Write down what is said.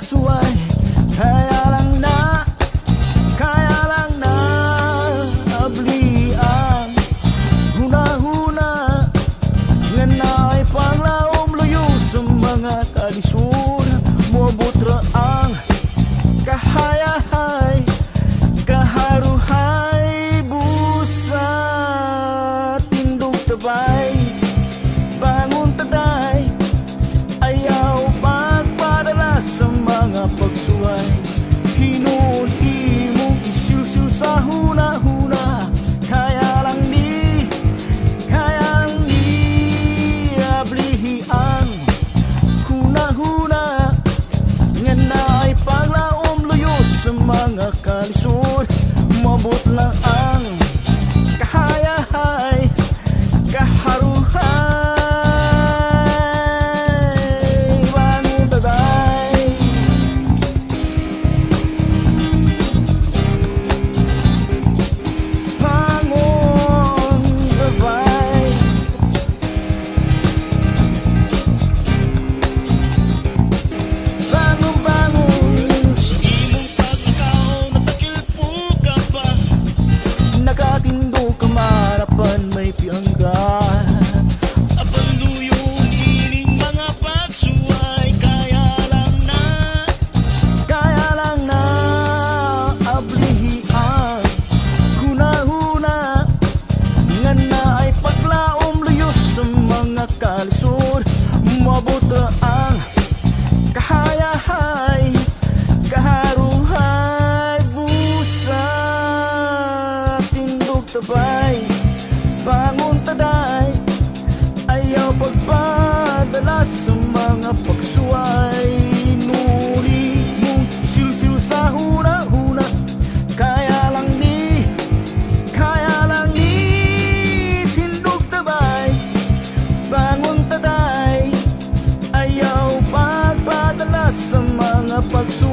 pagsuway. Kaya lang na ablian huna-huna nga naay panglaom luyo sa mga kalisod. Moabot ra ang kahayahay, kaharuhay, busa tindog tabay, bangon taday, ayaw pagpadala sa mga pagsuway. Hinuon imong isilsil sa huna-huna. Kaya lang ni ablihian huna-huna nga naay paglaom luyo sa mga kalisod. Mabot lang ang kahayahay, kaharuhay, bangon taday. Bangon taday. Bangon sa imong pagkakaw, natakil po ka pa. Nakatindo ka marapan may piangga. Apanduyon ining mga pagsuway. Kaya lang na ablihian huna-huna nga naay paglaom luyos sa mga kalisod. Mabot ra ang kahayahay, kaharuhay, busa tindog tabay, bangon taday, ayaw pagpadala sa mga pagsuway. Nuri mong silsil sa huna-huna. Kaya lang ni tindog tabay, bangon taday, ayaw pagpadala sa mga pagsuway.